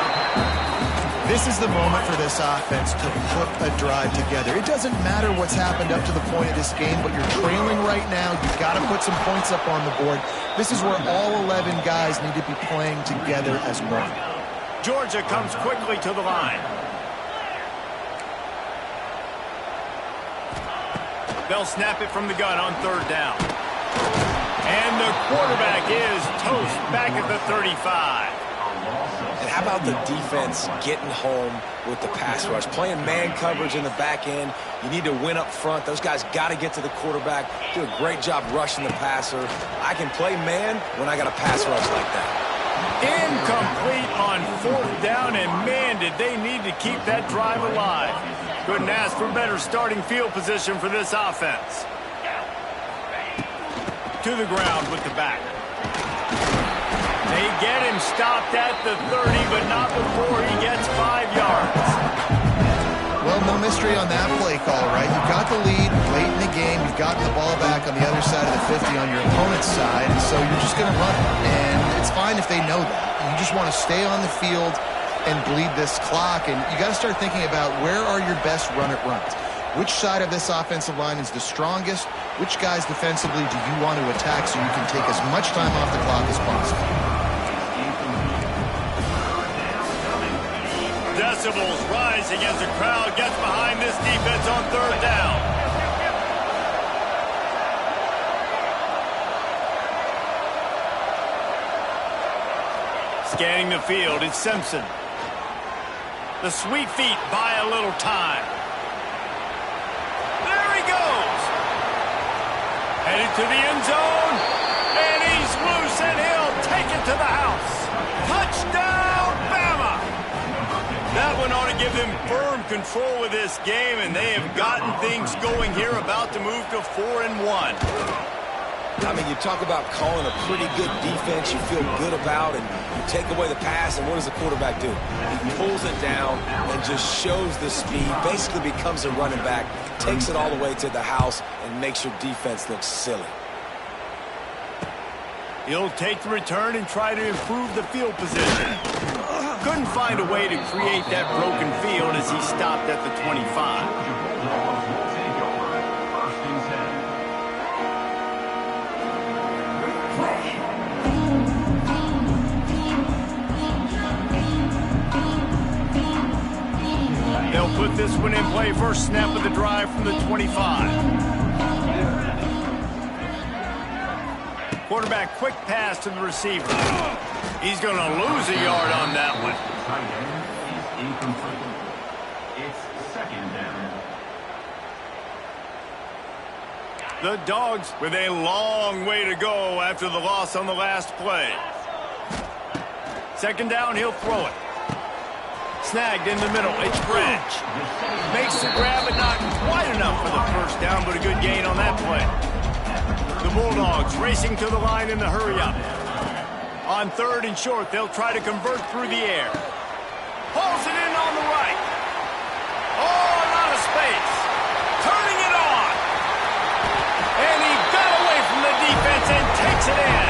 This is the moment for this offense to put a drive together. It doesn't matter what's happened up to the point of this game, but you're trailing right now. You've got to put some points up on the board. This is where all 11 guys need to be playing together as one. Georgia comes quickly to the line. They'll snap it from the gun on third down. And the quarterback is toast back at the 35. And how about the defense getting home with the pass rush? Playing man coverage in the back end. You need to win up front. Those guys got to get to the quarterback. Do a great job rushing the passer. I can play man when I got a pass rush like that. Incomplete on fourth down, and man, did they need to keep that drive alive. Couldn't ask for better starting field position for this offense. To the ground with the back. They get him stopped at the 30, but not before he gets 5 yards. Well, no mystery on that play call, right? You've got the lead late in the game. You've gotten the ball back on the other side of the 50 on your opponent's side, and so you're just going to run it. And it's fine if they know that. You just want to stay on the field and bleed this clock, and you got to start thinking about where are your best run-it runs. Which side of this offensive line is the strongest? Which guys defensively do you want to attack so you can take as much time off the clock as possible? Decibels rising as the crowd gets behind this defense on third down. Scanning the field, it's Simpson. The sweet feet buy a little time. There he goes. Headed to the end zone. And he's loose, and he'll take it to the house. Touchdown, Bama! That one ought to give them firm control of this game, and they have gotten things going here, about to move to 4-1. I mean, you talk about calling a pretty good defense you feel good about, and you take away the pass, and what does the quarterback do? He pulls it down and just shows the speed, basically becomes a running back, takes it all the way to the house, and makes your defense look silly. He'll take the return and try to improve the field position. Couldn't find a way to create that broken field as he stopped at the 25. They'll put this one in play. First snap of the drive from the 25. Quarterback, quick pass to the receiver. He's going to lose a yard on that one. Tight end is incomplete. It's second down. The Dogs with a long way to go after the loss on the last play. Second down, he'll throw it. Snagged in the middle. It's Branch. Makes the grab, but not quite enough for the first down, but a good gain on that play. The Bulldogs racing to the line in the hurry-up. On third and short, they'll try to convert through the air. Pulls it in on the right. Oh, out of space. Turning it on. And he got away from the defense and takes it in.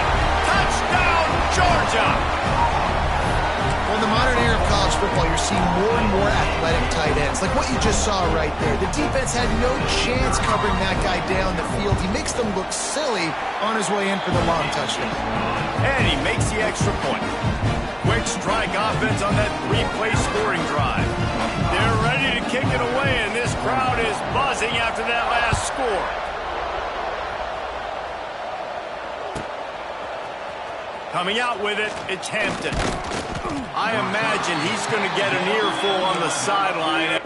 Touchdown, Georgia. Well, in the modern era of college football, you're seeing more and more athletic tight ends, like what you just saw right there. The defense had no chance covering that guy down the field. He makes them look silly on his way in for the long touchdown. And he makes the extra point. Quick strike offense on that three-play scoring drive. They're ready to kick it away, and this crowd is buzzing after that last score. Coming out with it, it's Hampton. I imagine he's going to get an earful on the sideline.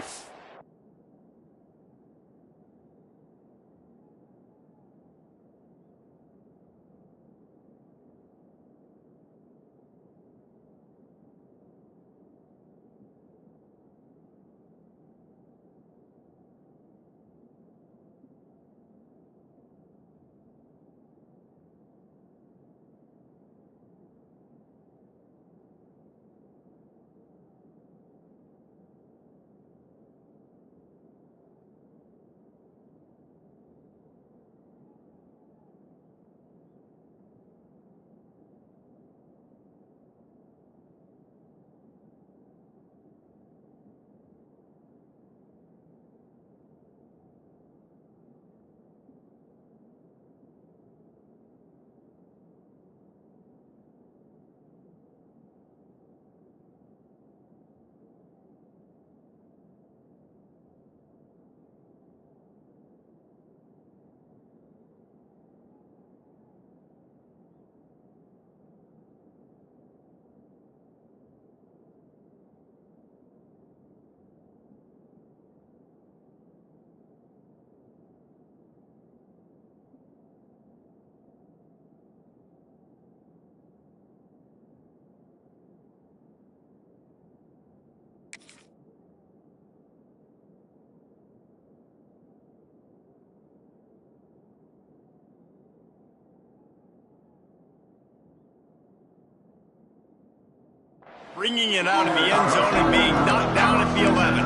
Bringing it out of the end zone and being knocked down at the 11.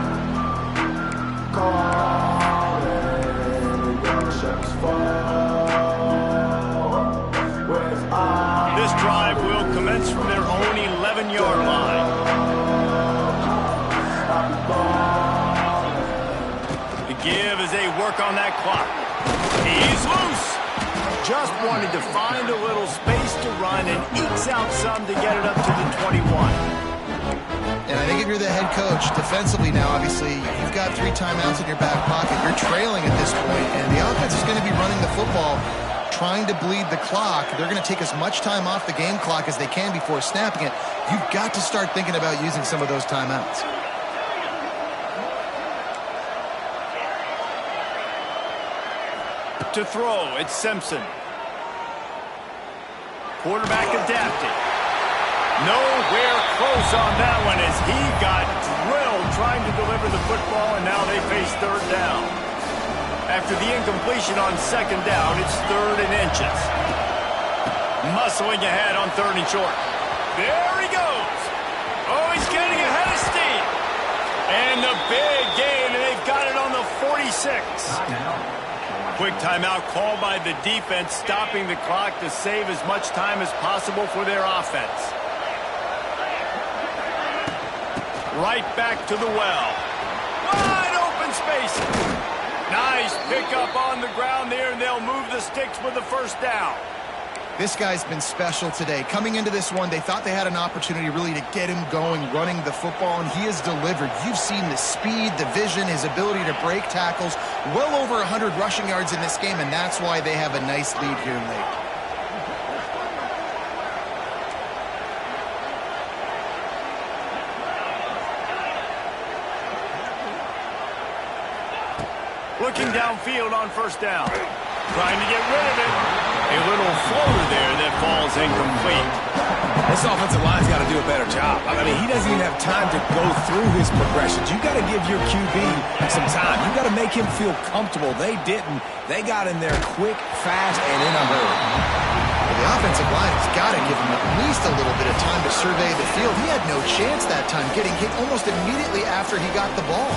This drive will commence from their own 11-yard line. The give as they work on that clock. He's loose. Just wanted to find a little space to run and ekes out some to get it up to the 21. And I think if you're the head coach, defensively now, obviously, you've got 3 timeouts in your back pocket. You're trailing at this point, and the offense is going to be running the football, trying to bleed the clock. They're going to take as much time off the game clock as they can before snapping it. You've got to start thinking about using some of those timeouts. To throw, it's Simpson. Quarterback adapting. Nowhere close on that one as he got drilled trying to deliver the football, and now they face third down. After the incompletion on second down, it's 3rd and inches. Muscling ahead on 3rd and short. There he goes. Oh, he's getting ahead of steam. And the big gain, and they've got it on the 46. Quick timeout called by the defense, stopping the clock to save as much time as possible for their offense. Right back to the well. Wide open space. Nice pickup on the ground there, and they'll move the sticks with the first down. This guy's been special today. Coming into this one, they thought they had an opportunity really to get him going, running the football, and he has delivered. You've seen the speed, the vision, his ability to break tackles. Well over 100 rushing yards in this game, and that's why they have a nice lead here late. Looking downfield on first down. Trying to get rid of it. A little floater there that falls incomplete. This offensive line's got to do a better job. I mean, he doesn't even have time to go through his progressions. You got to give your QB some time. You got to make him feel comfortable. They didn't. They got in there quick, fast, and in a hurry. Well, the offensive line has got to give him at least a little bit of time to survey the field. He had no chance that time, getting hit almost immediately after he got the ball.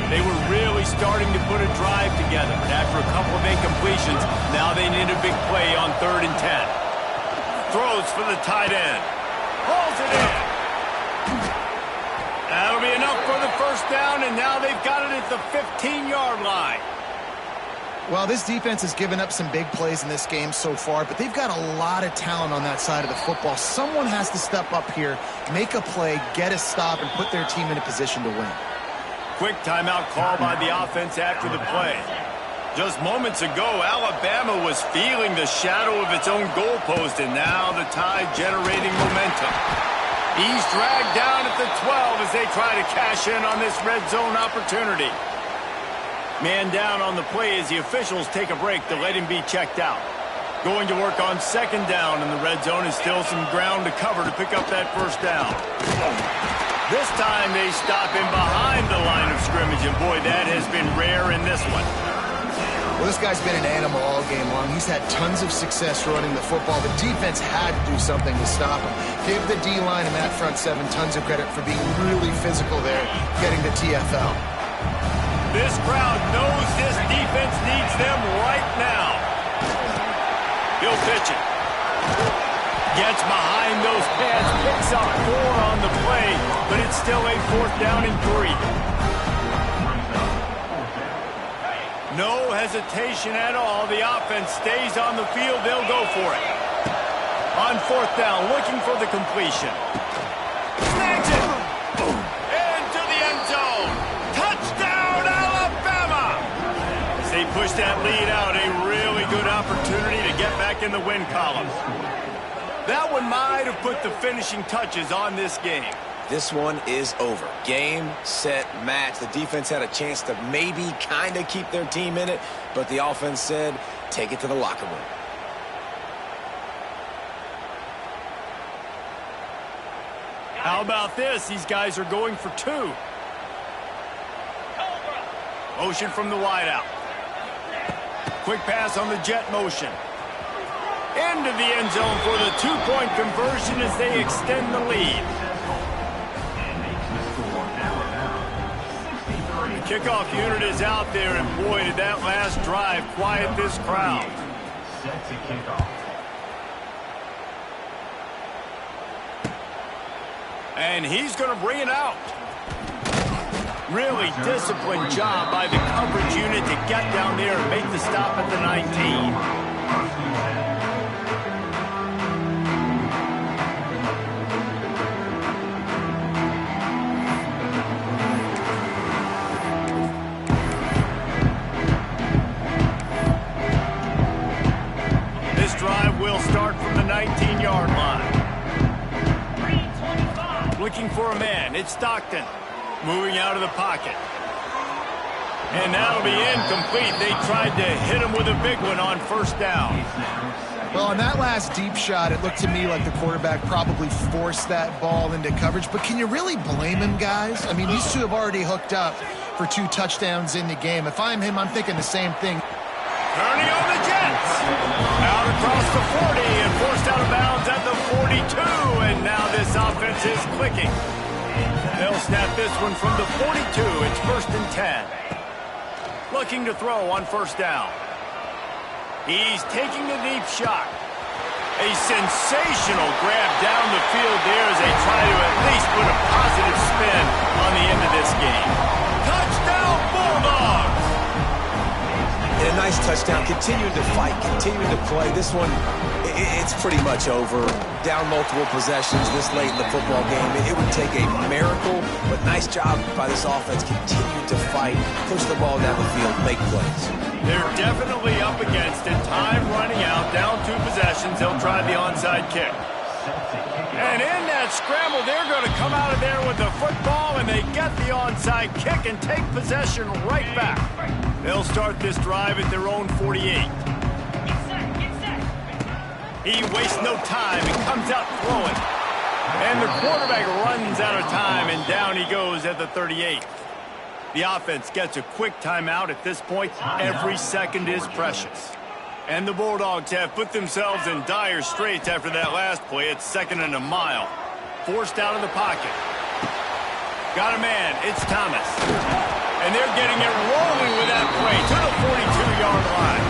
They were really starting to put a drive together, but after a couple of incompletions, now they need a big play on 3rd and 10. Throws for the tight end. Hauls it in. That'll be enough for the first down, and now they've got it at the 15-yard line. Well, this defense has given up some big plays in this game so far, but they've got a lot of talent on that side of the football. Someone has to step up here, make a play, get a stop, and put their team in a position to win. Quick timeout call by the offense after the play. Just moments ago, Alabama was feeling the shadow of its own goalpost, and now the Tide generating momentum. He's dragged down at the 12 as they try to cash in on this red zone opportunity. Man down on the play as the officials take a break to let him be checked out. Going to work on second down, and the red zone is still some ground to cover to pick up that first down. This time they stop him behind the line of scrimmage, and boy, that has been rare in this one. Well, this guy's been an animal all game long. He's had tons of success running the football. The defense had to do something to stop him. Give the D-line and that front seven tons of credit for being really physical there, getting the TFL. This crowd knows this defense needs them right now. He'll pitch it. Gets behind those pads, picks up 4 on the play, but it's still a 4th down and 3. No hesitation at all. The offense stays on the field. They'll go for it. On 4th down, looking for the completion. Snags it. Into the end zone. Touchdown, Alabama! As they push that lead out, a really good opportunity to get back in the win column. That one might have put the finishing touches on this game. This one is over. Game, set, match. The defense had a chance to maybe kind of keep their team in it, but the offense said, take it to the locker room. How about this? These guys are going for 2. Motion from the wideout. Quick pass on the jet motion. Into the end zone for the 2-point conversion as they extend the lead. The kickoff unit is out there, and boy, did that last drive quiet this crowd. Set to kick off. And he's going to bring it out. Really disciplined job by the coverage unit to get down there and make the stop at the 19. From the 19-yard line. Looking for a man. It's Stockton. Moving out of the pocket. And that'll be incomplete. They tried to hit him with a big one on first down. Well, on that last deep shot, it looked to me like the quarterback probably forced that ball into coverage. But can you really blame him, guys? I mean, these two have already hooked up for 2 touchdowns in the game. If I'm him, I'm thinking the same thing. Turning on the Jets. Out across the 40 and forced out of bounds at the 42. And now this offense is clicking. They'll snap this one from the 42. It's 1st and 10. Looking to throw on 1st down. He's taking a deep shot. A sensational grab down the field there as they try to at least put a positive spin on the end of this game. Touchdown, Bulldogs! And a nice touchdown, continuing to fight, continuing to play. This one, it's pretty much over. Down multiple possessions this late in the football game. It would take a miracle, but nice job by this offense. Continue to fight, push the ball down the field, make plays. They're definitely up against it. Time running out, down 2 possessions. They'll try the onside kick. And in that scramble, they're going to come out of there with the football, and they get the onside kick and take possession right back. They'll start this drive at their own 48. He wastes no time and comes out throwing. And the quarterback runs out of time, and down he goes at the 38. The offense gets a quick timeout at this point. Every second is precious. And the Bulldogs have put themselves in dire straits after that last play. It's 2nd and a mile. Forced out of the pocket. Got a man. It's Thomas. And they're getting it rolling with that play to the 42-yard line.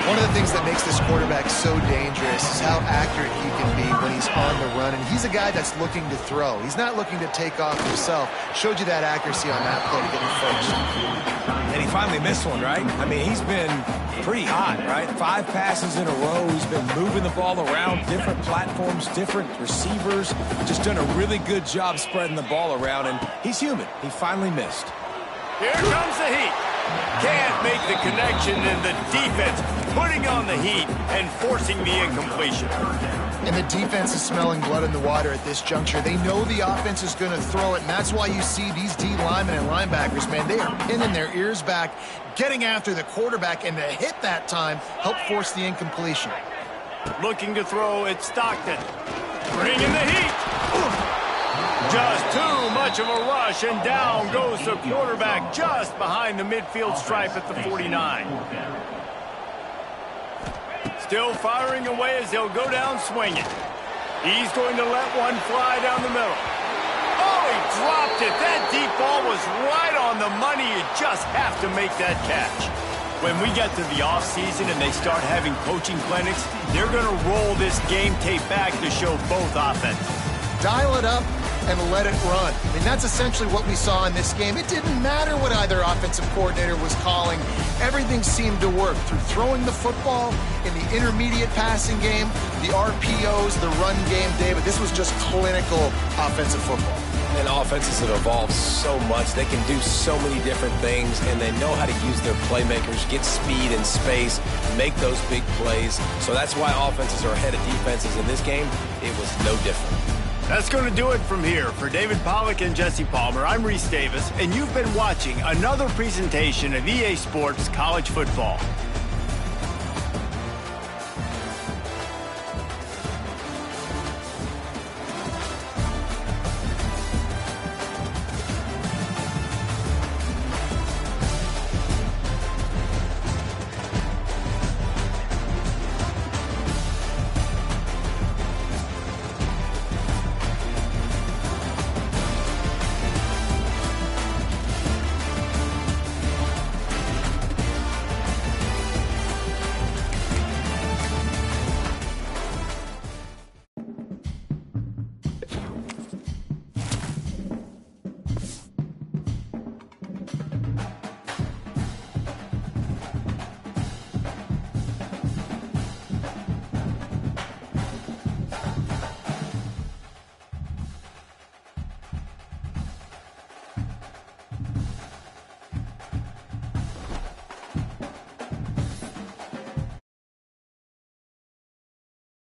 One of the things that makes this quarterback so dangerous is how accurate he can be when he's on the run. And he's a guy that's looking to throw. He's not looking to take off himself. Showed you that accuracy on that play to get him first. And he finally missed one, right? I mean, he's been pretty hot, right? 5 passes in a row. He's been moving the ball around, different platforms, different receivers. Just done a really good job spreading the ball around, and he's human. He finally missed. Here comes the heat. Can't make the connection, and the defense putting on the heat and forcing the incompletion. And the defense is smelling blood in the water at this juncture. They know the offense is going to throw it, and that's why you see these D linemen and linebackers, man, they are pinning their ears back, getting after the quarterback, and the hit that time helped force the incompletion. Looking to throw, it's Stockton. Bringing the heat. Just too much of a rush, and down goes the quarterback just behind the midfield stripe at the 49. Still firing away as they'll go down swinging. He's going to let one fly down the middle. Oh, he dropped it. That deep ball was right on the money. You just have to make that catch. When we get to the offseason and they start having coaching clinics, they're going to roll this game tape back to show both offenses. Dial it up and let it run. I mean, that's essentially what we saw in this game. It didn't matter what either offensive coordinator was calling. Everything seemed to work through throwing the football, in the intermediate passing game, the RPOs, the run game, David. This was just clinical offensive football. And offenses have evolved so much. They can do so many different things, and they know how to use their playmakers, get speed and space, make those big plays. So that's why offenses are ahead of defenses. In this game, it was no different. That's going to do it from here. For David Pollack and Jesse Palmer, I'm Reese Davis, and you've been watching another presentation of EA Sports College Football.